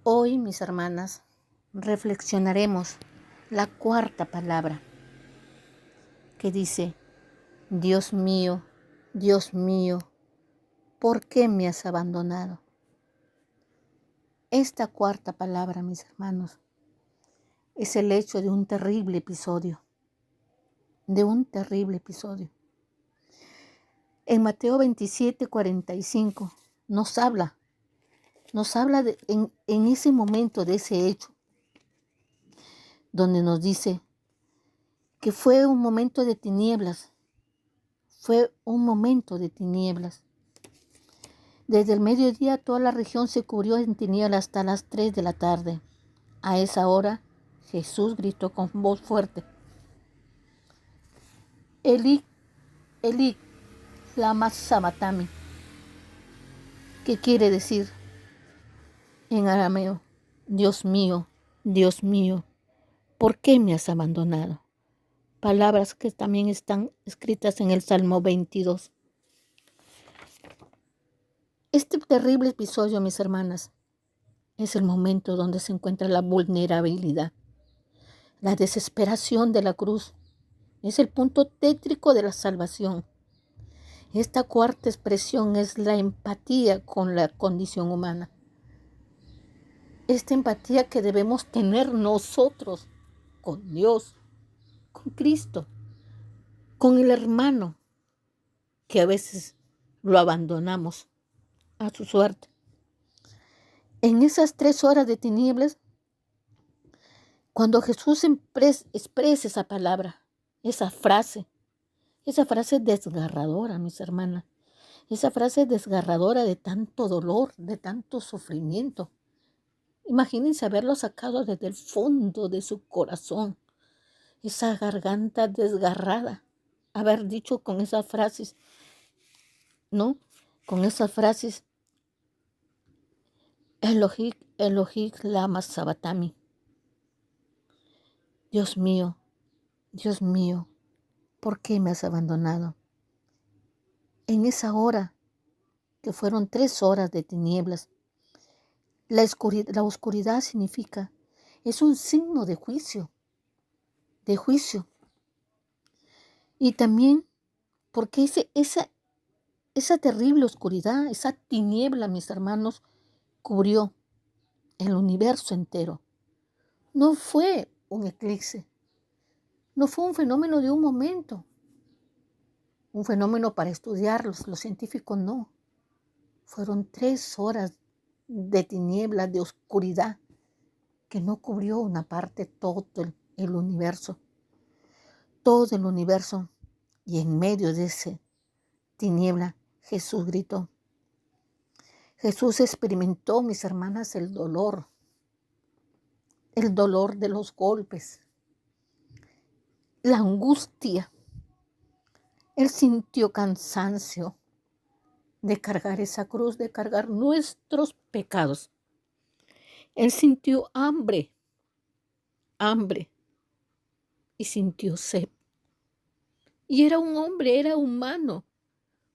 Hoy, mis hermanas, reflexionaremos la cuarta palabra que dice: Dios mío, ¿por qué me has abandonado? Esta cuarta palabra, mis hermanos, es el hecho de un terrible episodio, En Mateo 27:45 nos habla en ese momento de ese hecho, donde nos dice que fue un momento de tinieblas. Desde el mediodía toda la región se cubrió en tinieblas hasta las 3 de la tarde. A esa hora Jesús gritó con voz fuerte: Elí, Elí, lama sabactani, que quiere decir en arameo: Dios mío, ¿por qué me has abandonado? Palabras que también están escritas en el Salmo 22. Este terrible episodio, mis hermanas, es el momento donde se encuentra la vulnerabilidad, la desesperación de la cruz. Es el punto tétrico de la salvación. Esta cuarta expresión es la empatía con la condición humana. Esta empatía que debemos tener nosotros con Dios, con Cristo, con el hermano, que a veces lo abandonamos a su suerte. En esas 3 horas de tinieblas, cuando Jesús expresa esa palabra, esa frase desgarradora, mis hermanas, esa frase desgarradora de tanto dolor, de tanto sufrimiento. Imagínense haberlo sacado desde el fondo de su corazón, esa garganta desgarrada, haber dicho con esas frases, ¿no? Con esas frases: Elohim lama sabactani. Dios mío, ¿por qué me has abandonado? En esa hora, que fueron 3 horas de tinieblas, la oscuridad significa, es un signo de juicio. Y también porque esa terrible oscuridad, esa tiniebla, mis hermanos, cubrió el universo entero. No fue un eclipse, no fue un fenómeno de un momento, un fenómeno para estudiarlos, los científicos no. Fueron 3 horas de tinieblas, de oscuridad, que no cubrió una parte, todo el universo. Todo el universo. Y en medio de esa tiniebla, Jesús gritó. Jesús experimentó, mis hermanas, el dolor de los golpes, la angustia. Él sintió cansancio de cargar esa cruz, de cargar nuestros pecados. Él sintió hambre y sintió sed. Y era un hombre, era humano,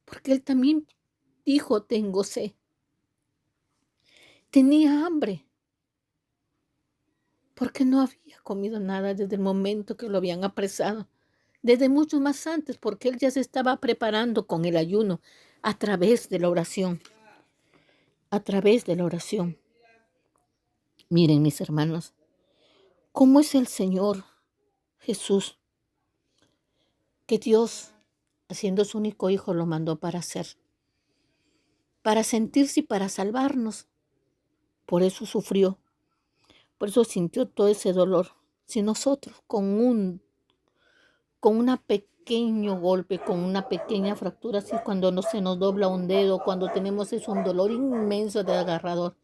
porque él también dijo: tengo sed. Tenía hambre, porque no había comido nada desde el momento que lo habían apresado, desde mucho más antes, porque él ya se estaba preparando con el ayuno a través de la oración. Miren, mis hermanos, cómo es el Señor Jesús, que Dios, haciendo su único Hijo, lo mandó para sentirse y para salvarnos. Por eso sufrió, por eso sintió todo ese dolor. Si nosotros con un pequeño golpe, con una pequeña fractura, así cuando no se nos dobla un dedo, cuando tenemos un dolor inmenso de agarrador,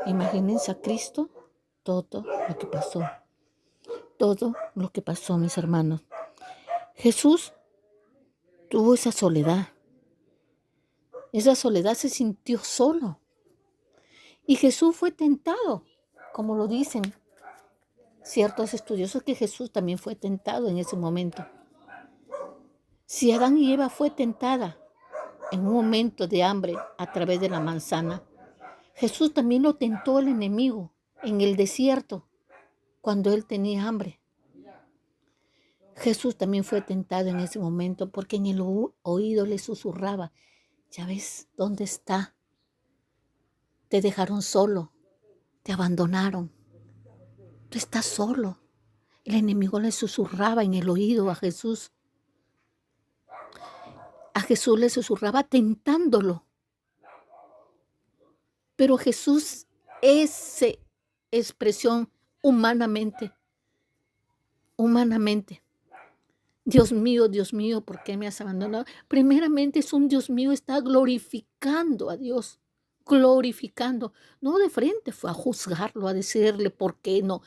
imagínense a Cristo, todo lo que pasó, mis hermanos. Jesús tuvo esa soledad se sintió solo. Y Jesús fue tentado, como lo dicen ciertos estudiosos, que Jesús también fue tentado en ese momento. Si Adán y Eva fue tentada en un momento de hambre a través de la manzana, Jesús también lo tentó el enemigo en el desierto cuando él tenía hambre. Jesús también fue tentado en ese momento porque en el oído le susurraba, ya ves dónde está, te dejaron solo, te abandonaron, tú estás solo. El enemigo le susurraba en el oído a Jesús le susurraba tentándolo, pero Jesús, esa expresión humanamente, Dios mío, ¿por qué me has abandonado? Primeramente es un Dios mío, está glorificando a Dios, glorificando. No de frente fue a juzgarlo, a decirle por qué no.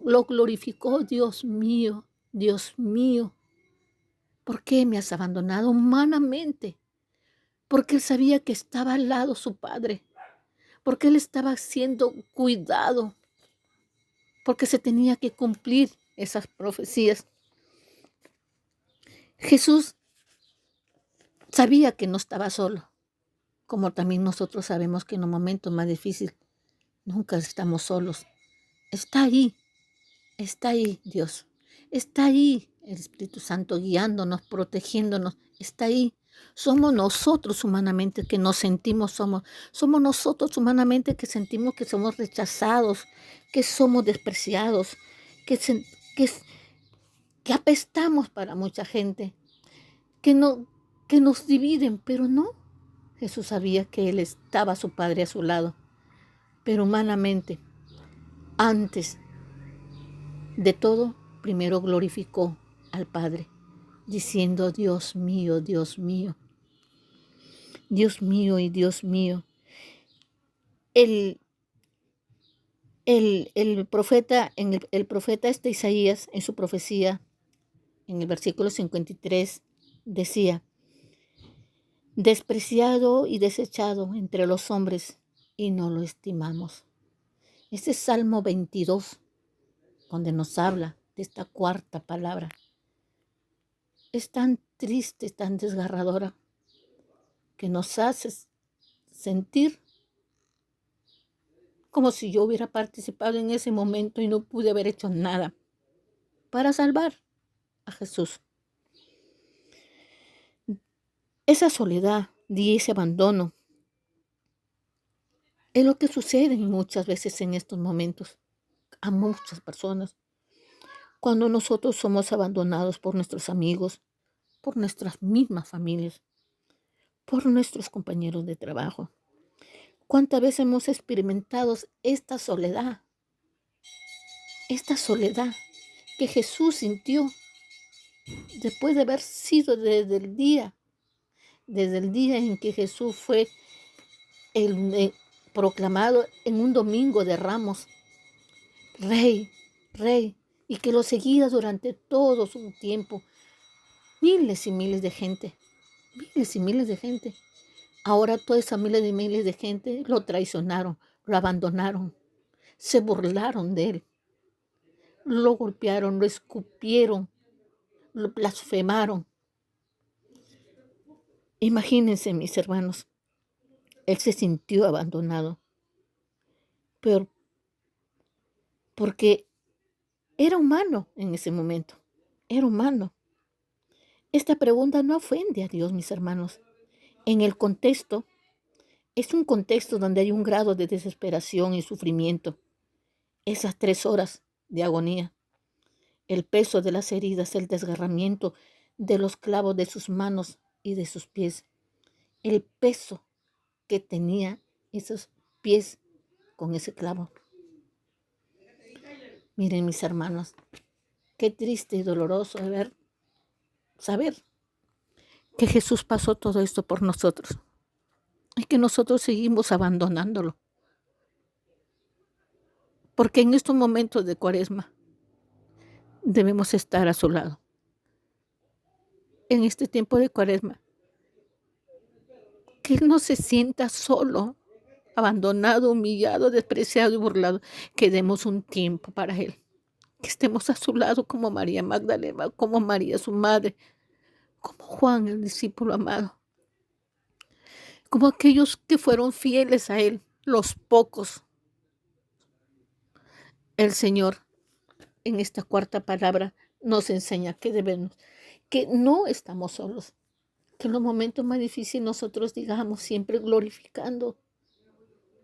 Lo glorificó, Dios mío, ¿por qué me has abandonado humanamente? Porque él sabía que estaba al lado su padre, porque él estaba siendo cuidado, porque se tenía que cumplir esas profecías. Jesús sabía que no estaba solo, como también nosotros sabemos que en los momentos más difíciles nunca estamos solos. Está ahí Dios, está ahí el Espíritu Santo guiándonos, protegiéndonos, está ahí. Somos nosotros humanamente que nos sentimos, somos nosotros humanamente que sentimos que somos rechazados, que somos despreciados, que, que apestamos para mucha gente, que, no, que nos dividen, pero no. Jesús sabía que Él estaba su Padre a su lado, pero humanamente, antes de todo, primero glorificó al Padre, diciendo, Dios mío, Dios mío, Dios mío y Dios mío. El profeta, el profeta Isaías, en su profecía, en el versículo 53, decía, despreciado y desechado entre los hombres, y no lo estimamos. Ese es Salmo 22, donde nos habla de esta cuarta palabra. Es tan triste, tan desgarradora, que nos hace sentir como si yo hubiera participado en ese momento y no pude haber hecho nada para salvar a Jesús. Esa soledad y ese abandono es lo que sucede muchas veces en estos momentos a muchas personas. Cuando nosotros somos abandonados por nuestros amigos, por nuestras mismas familias, por nuestros compañeros de trabajo. ¿Cuántas veces hemos experimentado esta soledad que Jesús sintió después de haber sido desde el día en que Jesús fue proclamado en un domingo de Ramos, Rey, y que lo seguía durante todo su tiempo, miles y miles de gente. Ahora toda esa miles de gente lo traicionaron, lo abandonaron, se burlaron de él, lo golpearon, lo escupieron, lo blasfemaron. Imagínense, mis hermanos, él se sintió abandonado, pero porque era humano en ese momento, era humano. Esta pregunta no ofende a Dios, mis hermanos. En el contexto, es un contexto donde hay un grado de desesperación y sufrimiento. Esas 3 horas de agonía, el peso de las heridas, el desgarramiento de los clavos de sus manos y de sus pies, el peso que tenía esos pies con ese clavo. Miren, mis hermanos, qué triste y doloroso saber que Jesús pasó todo esto por nosotros y que nosotros seguimos abandonándolo. Porque en estos momentos de Cuaresma debemos estar a su lado. En este tiempo de Cuaresma, que Él no se sienta solo, abandonado, humillado, despreciado y burlado. Que demos un tiempo para Él. Que estemos a su lado como María Magdalena, como María su madre, como Juan el discípulo amado, como aquellos que fueron fieles a Él los pocos. El Señor en esta cuarta palabra nos enseña que no estamos solos, que en los momentos más difíciles nosotros digamos siempre glorificando,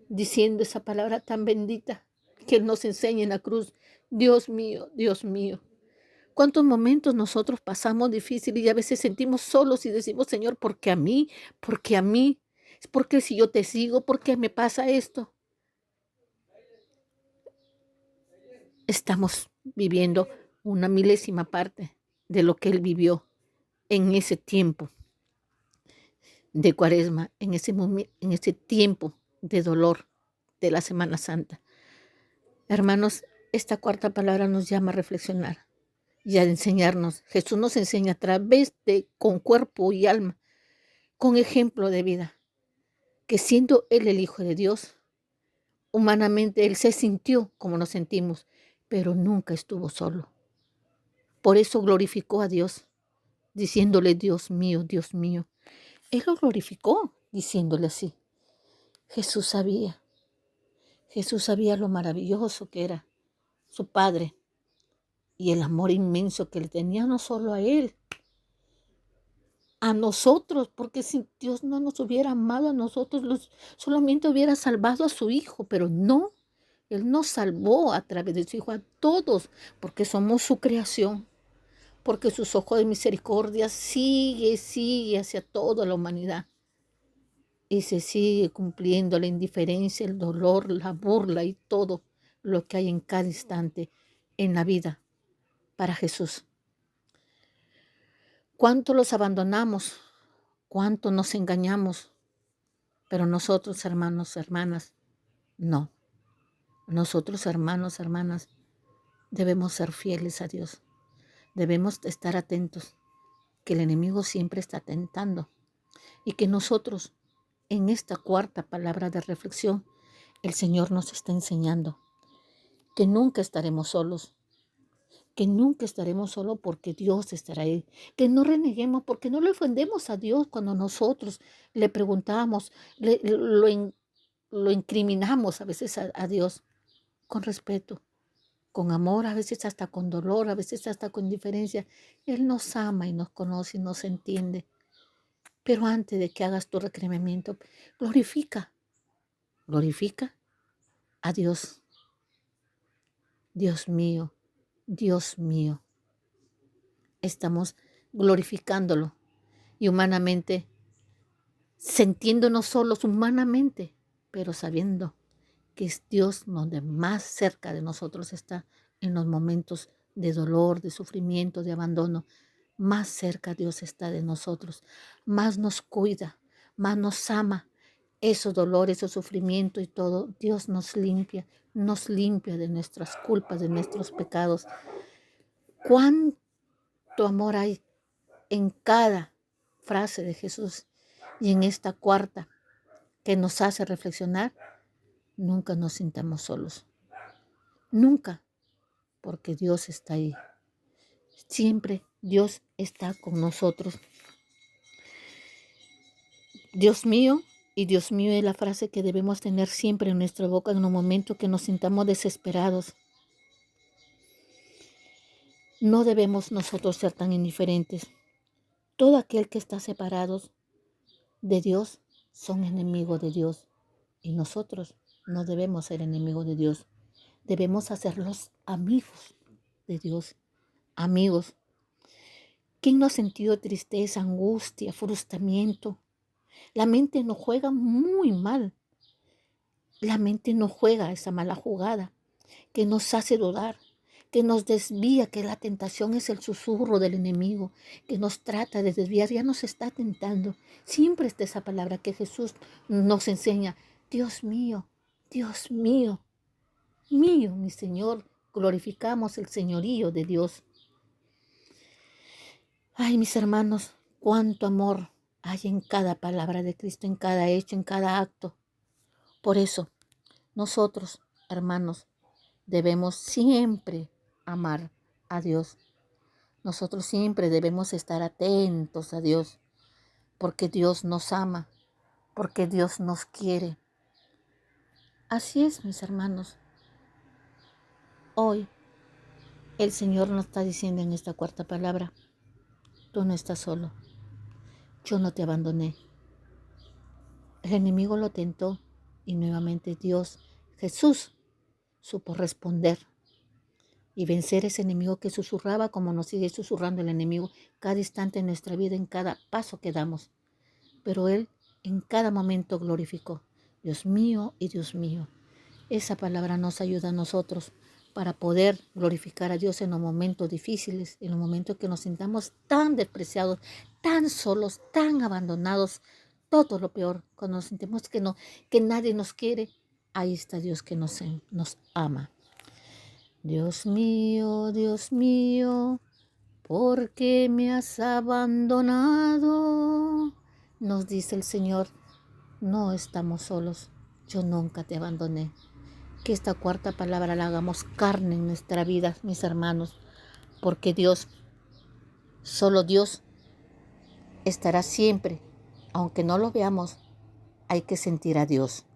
diciendo esa palabra tan bendita que Él nos enseña en la cruz. Dios mío, Dios mío. ¿Cuántos momentos nosotros pasamos difíciles y a veces sentimos solos y decimos, Señor, ¿por qué a mí? ¿Por qué a mí? ¿Por qué si yo te sigo? ¿Por qué me pasa esto? Estamos viviendo una milésima parte de lo que Él vivió en ese tiempo de Cuaresma, en ese tiempo de dolor de la Semana Santa. Hermanos, esta cuarta palabra nos llama a reflexionar y a enseñarnos. Jesús nos enseña a través de, con cuerpo y alma, con ejemplo de vida, que siendo Él el Hijo de Dios, humanamente Él se sintió como nos sentimos, pero nunca estuvo solo. Por eso glorificó a Dios, diciéndole, Dios mío, Dios mío. Él lo glorificó, diciéndole así. Jesús sabía lo maravilloso que era su Padre y el amor inmenso que le tenía no solo a Él, a nosotros, porque si Dios no nos hubiera amado a nosotros, solamente hubiera salvado a su Hijo, pero no, Él nos salvó a través de su Hijo a todos, porque somos su creación, porque sus ojos de misericordia sigue hacia toda la humanidad. Y se sigue cumpliendo la indiferencia, el dolor, la burla y todo lo que hay en cada instante en la vida para Jesús. ¿Cuánto los abandonamos? ¿Cuánto nos engañamos? Pero nosotros, hermanos, hermanas, no. Nosotros, hermanos, hermanas, debemos ser fieles a Dios. Debemos estar atentos, que el enemigo siempre está tentando y que nosotros, en esta cuarta palabra de reflexión, el Señor nos está enseñando que nunca estaremos solos, porque Dios estará ahí, que no reneguemos porque no le ofendemos a Dios cuando nosotros le preguntamos, lo incriminamos a veces a Dios con respeto, con amor, a veces hasta con dolor, a veces hasta con indiferencia. Él nos ama y nos conoce y nos entiende. Pero antes de que hagas tu requerimiento, glorifica a Dios. Dios mío, Dios mío. Estamos glorificándolo y humanamente, sintiéndonos solos humanamente, pero sabiendo que es Dios donde más cerca de nosotros está en los momentos de dolor, de sufrimiento, de abandono. Más cerca Dios está de nosotros, más nos cuida, más nos ama. Esos dolores, esos sufrimientos y todo, Dios nos limpia de nuestras culpas, de nuestros pecados. ¿Cuánto amor hay en cada frase de Jesús y en esta cuarta que nos hace reflexionar? Nunca nos sintamos solos, nunca, porque Dios está ahí. Siempre Dios está con nosotros. Dios mío y Dios mío es la frase que debemos tener siempre en nuestra boca en un momento que nos sintamos desesperados. No debemos nosotros ser tan indiferentes. Todo aquel que está separado de Dios son enemigos de Dios y nosotros no debemos ser enemigos de Dios. Debemos hacerlos amigos de Dios, amigos. ¿Quién no ha sentido tristeza, angustia, frustramiento? La mente nos juega muy mal. La mente nos juega esa mala jugada que nos hace dudar, que nos desvía, que la tentación es el susurro del enemigo, que nos trata de desviar, ya nos está tentando. Siempre está esa palabra que Jesús nos enseña. Dios mío, mío, mi Señor. Glorificamos el señorío de Dios. Ay, mis hermanos, cuánto amor hay en cada palabra de Cristo, en cada hecho, en cada acto. Por eso, nosotros, hermanos, debemos siempre amar a Dios. Nosotros siempre debemos estar atentos a Dios, porque Dios nos ama, porque Dios nos quiere. Así es, mis hermanos. Hoy el Señor nos está diciendo en esta cuarta palabra, tú no estás solo, yo no te abandoné. El enemigo lo tentó y nuevamente Dios, Jesús, supo responder y vencer ese enemigo que susurraba como nos sigue susurrando el enemigo cada instante en nuestra vida, en cada paso que damos. Pero Él en cada momento glorificó, Dios mío y Dios mío. Esa palabra nos ayuda a nosotros para poder glorificar a Dios en los momentos difíciles, en los momentos que nos sintamos tan despreciados, tan solos, tan abandonados, todo lo peor, cuando nos sentimos que nadie nos quiere, ahí está Dios que nos ama. Dios mío, ¿por qué me has abandonado? Nos dice el Señor, no estamos solos, yo nunca te abandoné. Que esta cuarta palabra la hagamos carne en nuestra vida, mis hermanos, porque Dios, solo Dios, estará siempre. Aunque no lo veamos, hay que sentir a Dios.